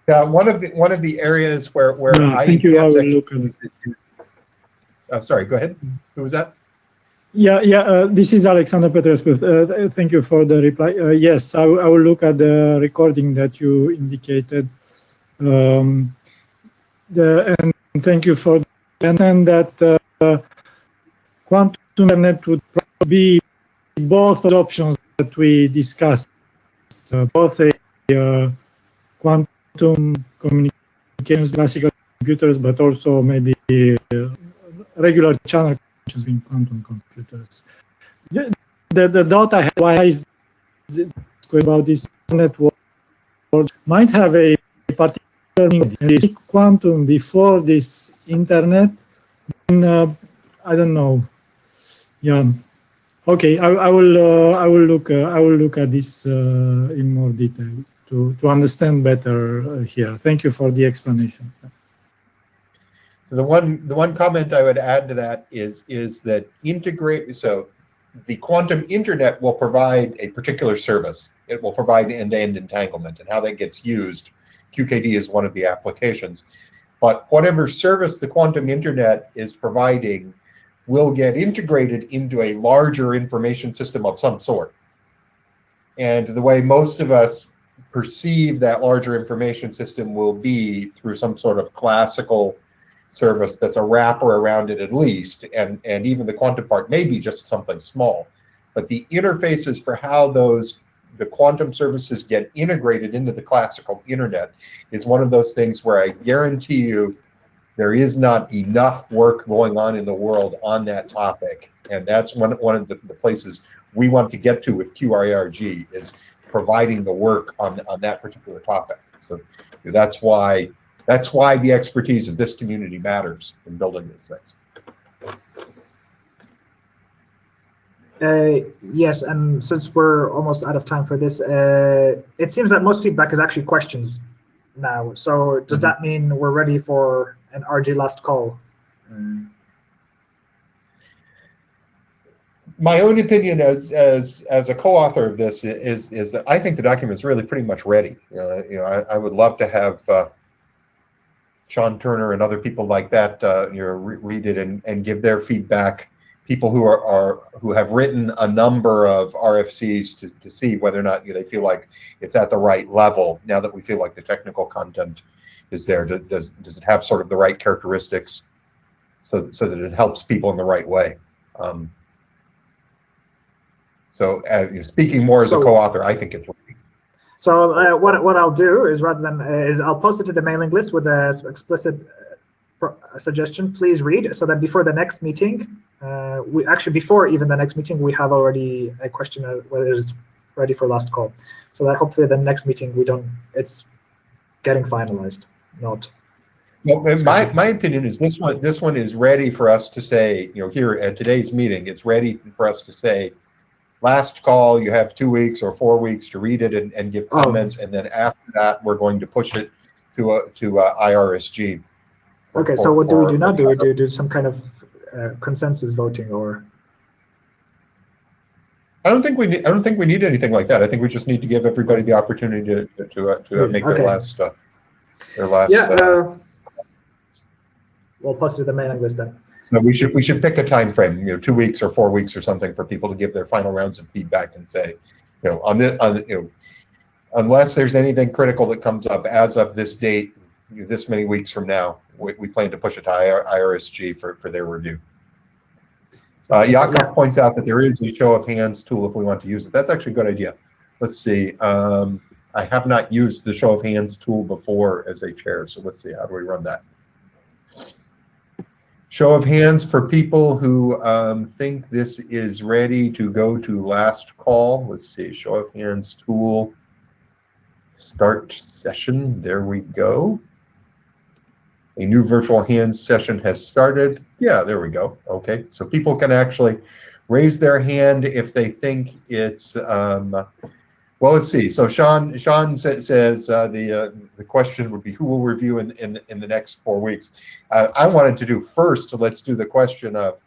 Speaker 1: One of the areas where
Speaker 7: I think you have a look at
Speaker 1: it. Sorry, go ahead. Who was that?
Speaker 7: Yeah. This is Alexander Petrescu. Thank you for the reply. Yes, I will look at the recording that you indicated. And thank you for and that quantum internet would probably be both options that we discussed, both a quantum communications classical computers, but also maybe regular channel connections between quantum computers. The doubt I have, why is about this network might have a particular meaning. Quantum before this internet, then, I don't know. Yeah. Okay, I will look at this in more detail to understand better here. Thank you for the explanation.
Speaker 1: So the one comment I would add to that is that so the quantum internet will provide a particular service. It will provide end-to-end entanglement, and how that gets used, QKD is one of the applications. But whatever service the quantum internet is providing will get integrated into a larger information system of some sort. And the way most of us perceive that larger information system will be through some sort of classical service that's a wrapper around it at least, and even the quantum part may be just something small. But the interfaces for how the quantum services get integrated into the classical internet is one of those things where I guarantee you there is not enough work going on in the world on that topic. And that's one of the places we want to get to with QIRG, is providing the work on that particular topic. So that's why the expertise of this community matters in building these things.
Speaker 2: Yes, and since we're almost out of time for this, it seems that most feedback is actually questions now. So does that mean we're ready for an RG last call?
Speaker 1: My own opinion as a co-author of this is that I think the document's really pretty much ready. I would love to have Sean Turner and other people like that read it and give their feedback. People who have written a number of RFCs to see whether or not they feel like it's at the right level. Now that we feel like the technical content is there, does it have sort of the right characteristics so that it helps people in the right way? Speaking more as a co-author, I think it's ready.
Speaker 2: So what I'll do is, rather than I'll post it to the mailing list with an explicit suggestion, please read, so that before the next meeting, before even the next meeting, we have already a question of whether it's ready for last call, so that hopefully the next meeting it's getting finalized, not.
Speaker 1: Well, my opinion is this one is ready for us to say, here at today's meeting, it's ready for us to say, last call, you have 2 weeks or 4 weeks to read it and give comments, and then after that, we're going to push it to IRSG.
Speaker 2: Okay, so what do we do now? Do we do some kind of consensus voting, or?
Speaker 1: I don't think we need anything like that. I think we just need to give everybody the opportunity to make their last.
Speaker 2: Yeah. We'll post it to the mailing list then.
Speaker 1: So we should pick a time frame, 2 weeks or 4 weeks or something, for people to give their final rounds of feedback and say, unless there's anything critical that comes up as of this date, this many weeks from now, we plan to push it to IRSG for their review. Yakov points out that there is a show of hands tool if we want to use it. That's actually a good idea. Let's see. I have not used the show of hands tool before as a chair, so let's see. How do we run that? Show of hands for people who think this is ready to go to last call. Let's see. Show of hands tool. Start session. There we go. A new virtual hands session has started. Yeah, there we go. Okay, so people can actually raise their hand if they think it's Well, let's see. So Sean says the question would be who will review in the next 4 weeks. I wanted to do first. Let's do the question of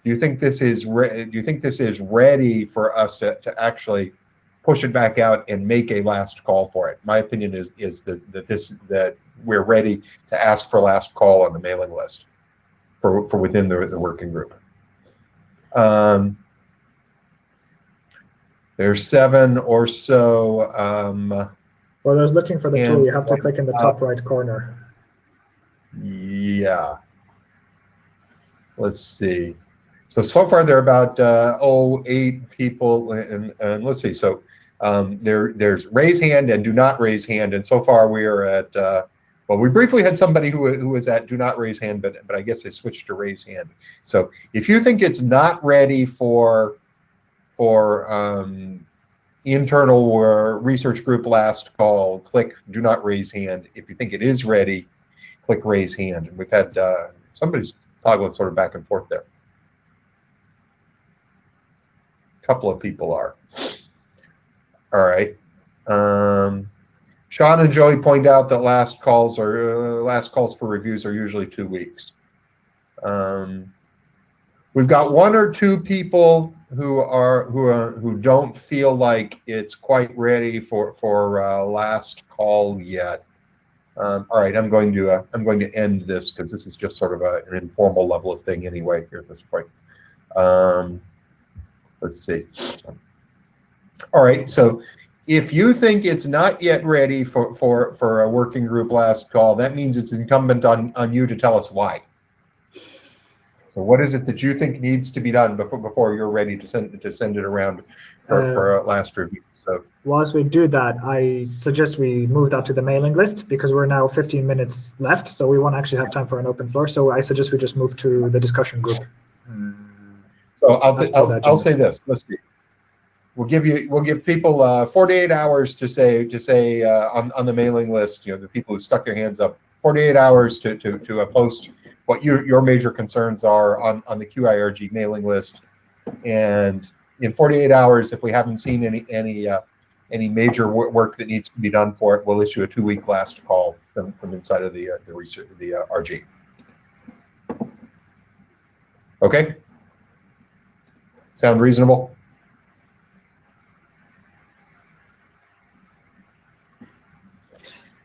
Speaker 1: do you think this is ready for us to actually push it back out and make a last call for it? My opinion is that we're ready to ask for last call on the mailing list for within the working group. There's 7 or so.
Speaker 2: Well, I was looking for the tool. You have to click in the top right corner.
Speaker 1: Yeah. Let's see. So far there are about 8 people, and let's see. So there's raise hand and do not raise hand, and so far we are at. Well, we briefly had somebody who was at do not raise hand, but I guess they switched to raise hand. So if you think it's not ready for internal research group last call, click do not raise hand. If you think it is ready, click raise hand. And we've had somebody's toggling sort of back and forth there. A couple of people are. All right. Sean and Joey point out that last calls for reviews are usually 2 weeks. We've got 1 or 2 people who don't feel like it's quite ready for last call yet. All right, I'm going to end this because this is just sort of an informal level of thing anyway here at this point. Let's see. All right, so if you think it's not yet ready for a working group last call, that means it's incumbent on you to tell us why. So what is it that you think needs to be done before you're ready to send it around for a last review? So
Speaker 2: whilst we do that, I suggest we move that to the mailing list because we're now 15 minutes left, so we won't actually have time for an open floor. So I suggest we just move to the discussion group.
Speaker 1: So I'll say this. Let's see. We'll give people 48 hours to say on the mailing list. You know, the people who stuck their hands up. 48 hours to post what your major concerns are on the QIRG mailing list, and in 48 hours, if we haven't seen any major work that needs to be done for it, we'll issue a 2-week last call from inside of the research the RG. Okay. Sound reasonable?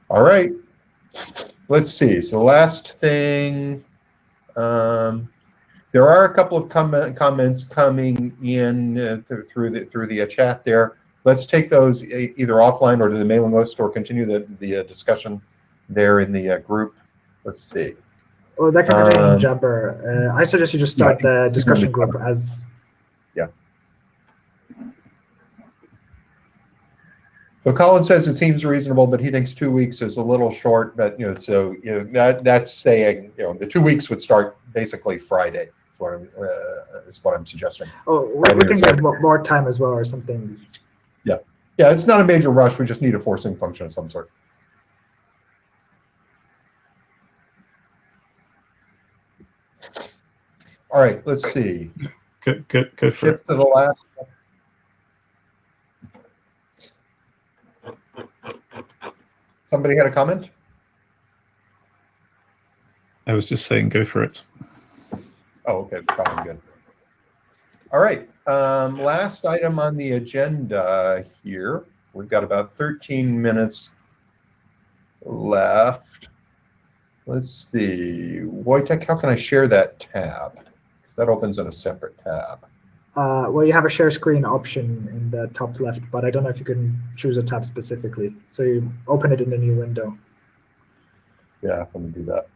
Speaker 1: All right. Let's see. So the last thing, there are a couple of comments coming in through the chat there. Let's take those either offline or to the mailing list, or continue the discussion there in the group. Let's see.
Speaker 2: Oh, that can continue, Jabber. I suggest you just start the discussion group as.
Speaker 1: Yeah. So Colin says it seems reasonable, but he thinks 2 weeks is a little short. But that's saying the 2 weeks would start basically Friday. Is what I'm suggesting.
Speaker 2: Oh, we can give more time as well, or something.
Speaker 1: Yeah, it's not a major rush. We just need a forcing function of some sort. All right, let's see.
Speaker 3: Go for
Speaker 1: Shift
Speaker 3: it.
Speaker 1: to the last. Somebody had a comment?
Speaker 3: I was just saying go for it.
Speaker 1: Oh, okay, fine, good. All right, last item on the agenda here. We've got about 13 minutes left. Let's see, Wojtek, how can I share that tab? That opens in a separate tab.
Speaker 2: Well, you have a share screen option in the top left, but I don't know if you can choose a tab specifically. So you open it in a new window.
Speaker 1: Yeah, let me do that.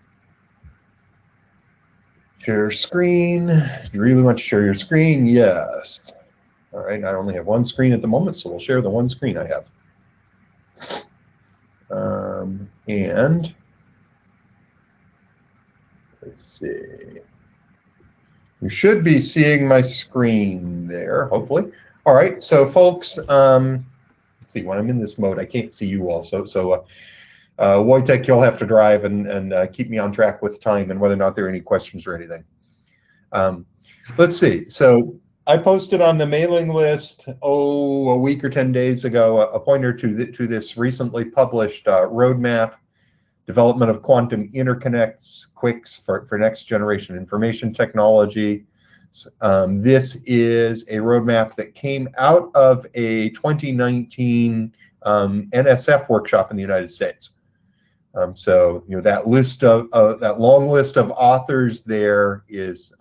Speaker 1: Share screen. You really want to share your screen? Yes. All right, I only have one screen at the moment, so we'll share the one screen I have. And let's see. You should be seeing my screen there, hopefully. All right, so folks, let's see, when I'm in this mode, I can't see you all. So Wojtek, you'll have to drive and keep me on track with time and whether or not there are any questions or anything. Let's see. So I posted on the mailing list, a week or 10 days ago, a pointer to this recently published roadmap, development of quantum interconnects, QUICs for next generation information technology. This is a roadmap that came out of a 2019 NSF workshop in the United States. So that list of that long list of authors there is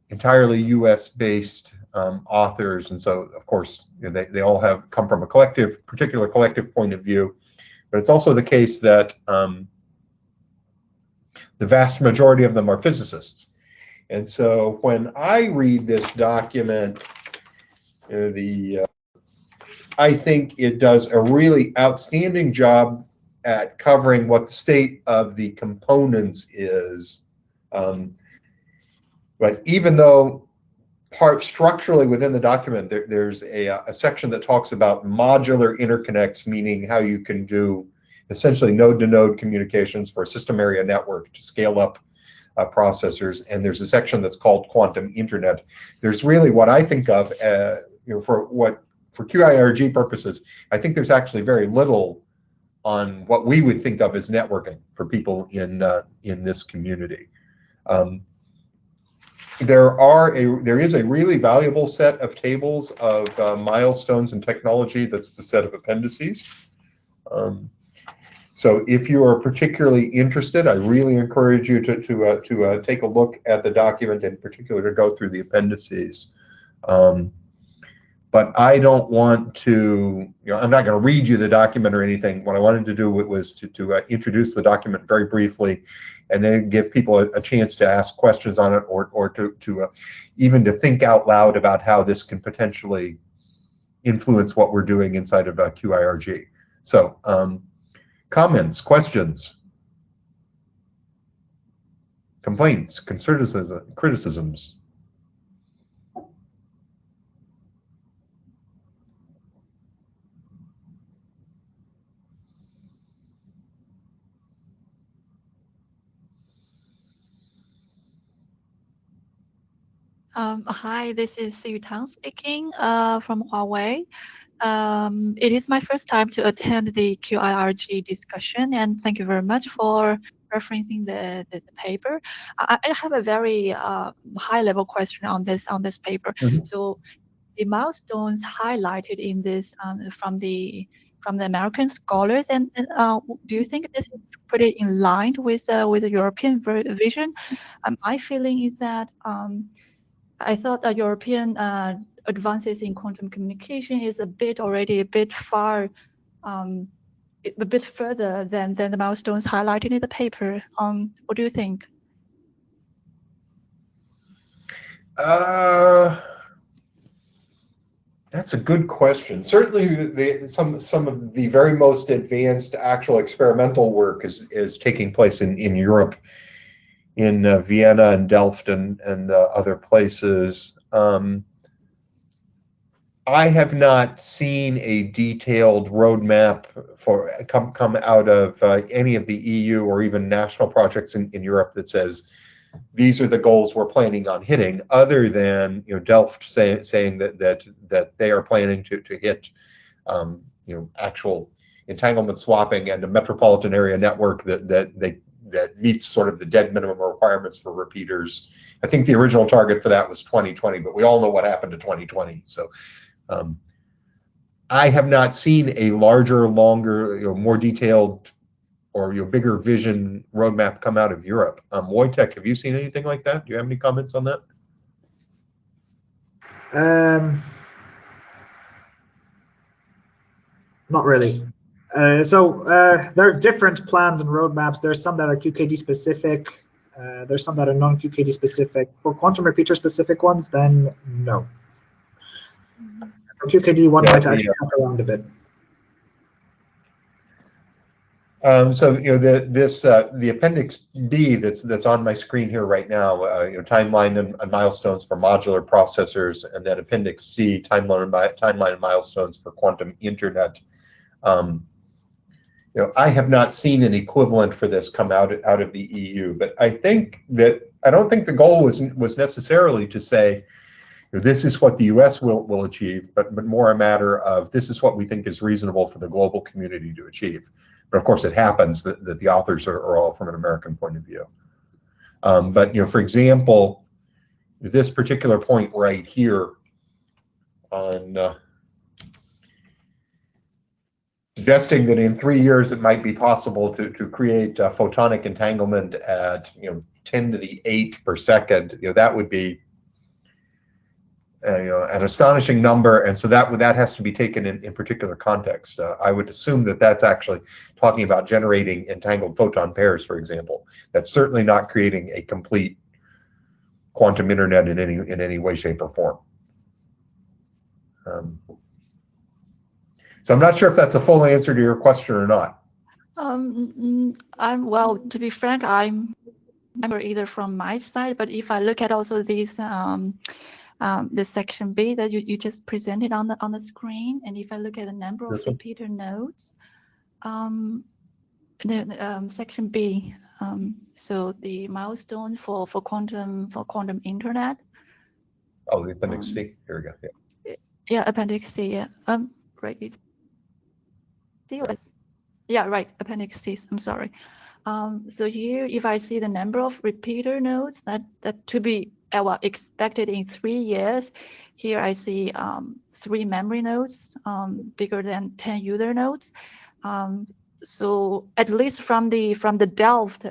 Speaker 1: entirely U.S.-based authors, and so of course they all come from a particular collective point of view. But it's also the case that the vast majority of them are physicists. And so when I read this document, I think it does a really outstanding job at covering what the state of the components is. But even though structurally within the document, there's a section that talks about modular interconnects, meaning how you can do essentially node-to-node communications for a system area network to scale up processors, and there's a section that's called quantum internet. There's really what I think of, for QIRG purposes, I think there's actually very little on what we would think of as networking for people in this community. There is a really valuable set of tables of milestones in technology. That's the set of appendices. So if you are particularly interested, I really encourage you to take a look at the document, in particular to go through the appendices. But I don't want to, I'm not going to read you the document or anything. What I wanted to do was to introduce the document very briefly, and then give people a chance to ask questions on it, or to even to think out loud about how this can potentially influence what we're doing inside of QIRG. So comments, questions, complaints, criticisms.
Speaker 8: Hi, this is Yu Tang speaking from Huawei. It is my first time to attend the QIRG discussion, and thank you very much for referencing the paper. I have a very high-level question on this paper.
Speaker 1: Mm-hmm.
Speaker 8: So the milestones highlighted in this from the American scholars, and do you think this is pretty in line with the European vision? My feeling is that I thought that European advances in quantum communication is already a bit far, a bit further than the milestones highlighted in the paper. What do you think?
Speaker 1: That's a good question. Certainly, some of the very most advanced actual experimental work is taking place in Europe, in Vienna and Delft and other places. I have not seen a detailed roadmap come out of any of the EU or even national projects in Europe that says these are the goals we're planning on hitting, other than Delft saying that they are planning to hit actual entanglement swapping and a metropolitan area network that meets sort of the dead minimum requirements for repeaters. I think the original target for that was 2020, but we all know what happened to 2020. So I have not seen a larger, longer, more detailed or bigger vision roadmap come out of Europe. Wojtek, have you seen anything like that? Do you have any comments on that?
Speaker 2: Not really. There's different plans and roadmaps. There's some that are QKD specific. There's some that are non-QKD specific. For quantum repeater specific ones, then no. For QKD, one might actually jump around a bit.
Speaker 1: So the Appendix B that's on my screen here right now, timeline and milestones for modular processors, and then Appendix C, timeline and milestones for quantum internet. I have not seen an equivalent for this come out of the EU, but I think that I don't think the goal was necessarily to say, this is what the U.S. will achieve, but more a matter of this is what we think is reasonable for the global community to achieve. But of course, it happens that the authors are all from an American point of view. But for example, this particular point right here on suggesting that in 3 years it might be possible to create photonic entanglement at 10 to the 8 per second. That would be an astonishing number, and so that has to be taken in particular context. I would assume that that's actually talking about generating entangled photon pairs, for example. That's certainly not creating a complete quantum internet in any way, shape, or form. So I'm not sure if that's a full answer to your question or not.
Speaker 8: Well, to be frank, I'm either from my side, but if I look at also these the section B that you just presented on the screen, and if I look at the number of repeater nodes, section B, so the milestone for quantum internet.
Speaker 1: Oh, the appendix C. Here we go.
Speaker 8: Yeah, appendix C. Yeah. Right. Yeah, right. Appendix C. I'm sorry. So here, if I see the number of repeater nodes that to be expected in 3 years, here I see 3 memory nodes, bigger than 10 user nodes. So at least from the Delft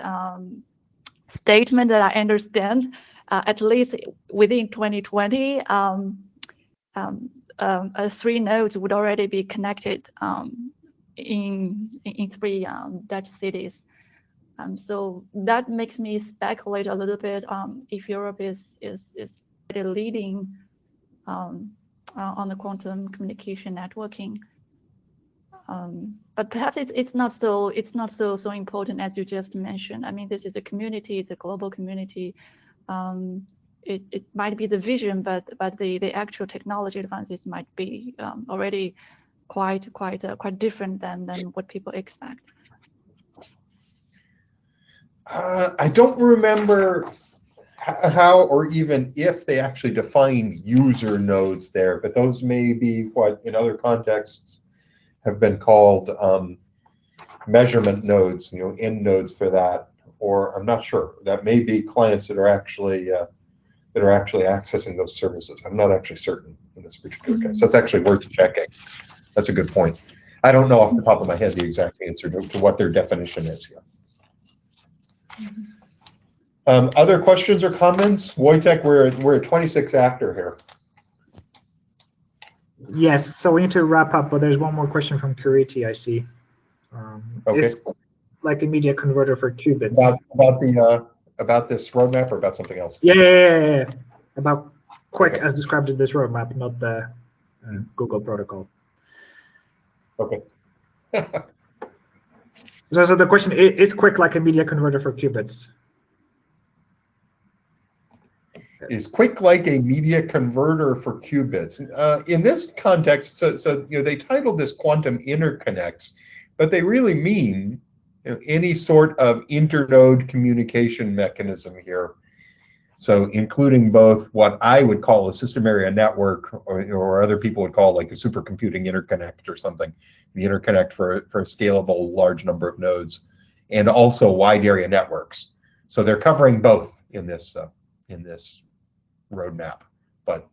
Speaker 8: statement that I understand, at least within 2020, 3 nodes would already be connected in 3 Dutch cities. So that makes me speculate a little bit if Europe is leading on the quantum communication networking. But perhaps it's not so important as you just mentioned. I mean, this is a community; it's a global community. It might be the vision, but the actual technology advances might be already quite different than what people expect.
Speaker 1: I don't remember how or even if they actually define user nodes there, but those may be what in other contexts have been called measurement nodes, end nodes for that, or I'm not sure. That may be clients that are actually accessing those services. I'm not actually certain in this particular case. That's actually worth checking. That's a good point. I don't know off the top of my head the exact answer to what their definition is here. Other questions or comments? Wojtek, we're at 26 after here.
Speaker 2: Yes, so we need to wrap up, but there's one more question from Curity, I see.
Speaker 1: Okay.
Speaker 2: Is like a media converter for qubits.
Speaker 1: About this roadmap or about something else?
Speaker 2: Yeah. About QUIC as described in this roadmap, not the Google protocol.
Speaker 1: Okay.
Speaker 2: So the question is QUIC like a media converter for qubits?
Speaker 1: Is QUIC like a media converter for qubits? In this context, so they titled this quantum interconnects, but they really mean any sort of internode communication mechanism here. So including both what I would call a system area network, or other people would call like a supercomputing interconnect or something, the interconnect for a scalable large number of nodes, and also wide area networks. So they're covering both in this roadmap. But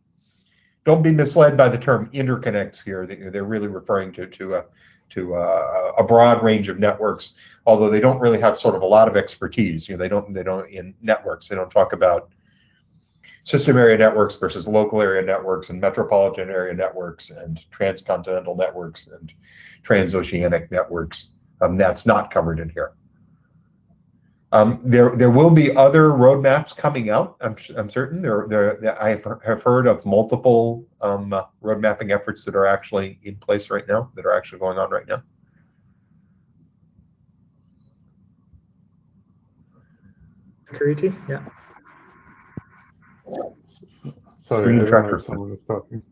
Speaker 1: don't be misled by the term interconnects here. They're really referring to a broad range of networks, although they don't really have sort of a lot of expertise. They don't in networks. They don't talk about system area networks versus local area networks and metropolitan area networks and transcontinental networks and transoceanic networks. That's not covered in here. There will be other roadmaps coming out. I'm certain. I have heard of multiple road mapping efforts that are actually in place right now, that are actually going on right now.
Speaker 2: Security, yeah.
Speaker 3: Sorry, I didn't know if someone was talking.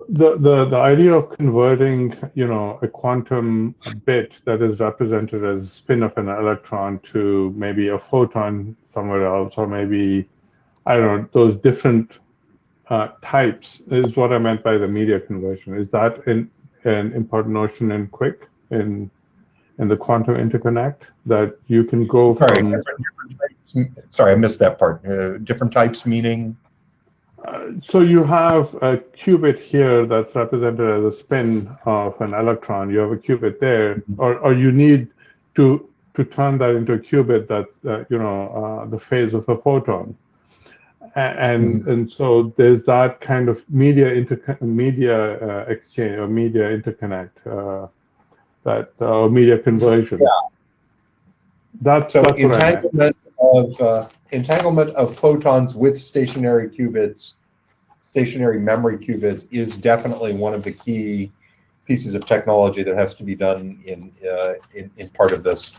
Speaker 3: the idea of converting, a quantum bit that is represented as a spin of an electron to maybe a photon somewhere else, or maybe, I don't know, those different types is what I meant by the media conversion. Is that an important notion in QUIC, in the quantum interconnect, that you can go from...
Speaker 1: different types, sorry, I missed that part. Different types meaning?
Speaker 3: So you have a qubit here that's represented as a spin of an electron. You have a qubit there, or you need to turn that into a qubit that's the phase of a photon. And so there's that kind of media exchange or media interconnect, media conversion.
Speaker 1: Yeah.
Speaker 3: That's
Speaker 1: entanglement of photons with stationary qubits, stationary memory qubits, is definitely one of the key pieces of technology that has to be done in part of this.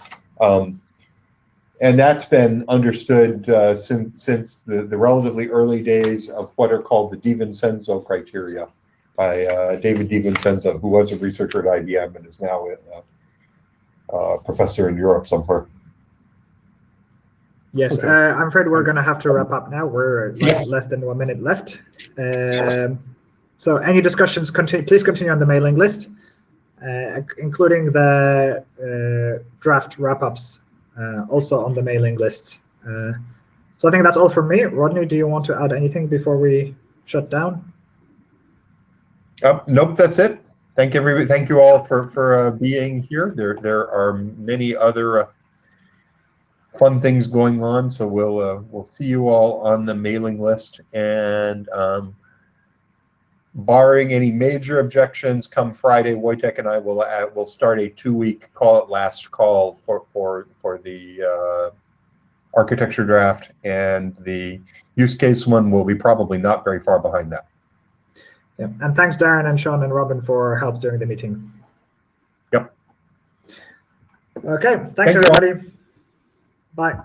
Speaker 1: And that's been understood since the relatively early days of what are called the DiVincenzo criteria by David DiVincenzo, who was a researcher at IBM and is now a professor in Europe somewhere.
Speaker 2: Yes,
Speaker 3: okay.
Speaker 2: I'm afraid we're going to have to wrap up now. We're less than 1 minute left. So any discussions, please continue on the mailing list, including the draft wrap-ups. Also on the mailing list. So I think that's all from me. Rodney, do you want to add anything before we shut down?
Speaker 1: Nope, that's it. Thank you all for being here. There are many other fun things going on, so we'll see you all on the mailing list. And barring any major objections, come Friday, Wojtek and I will start a 2-week last call for the architecture draft, and the use case one will be probably not very far behind that.
Speaker 2: Yeah, and thanks Darren and Sean and Robin for help during the meeting.
Speaker 1: Yep.
Speaker 2: Okay, thanks everybody. Bye.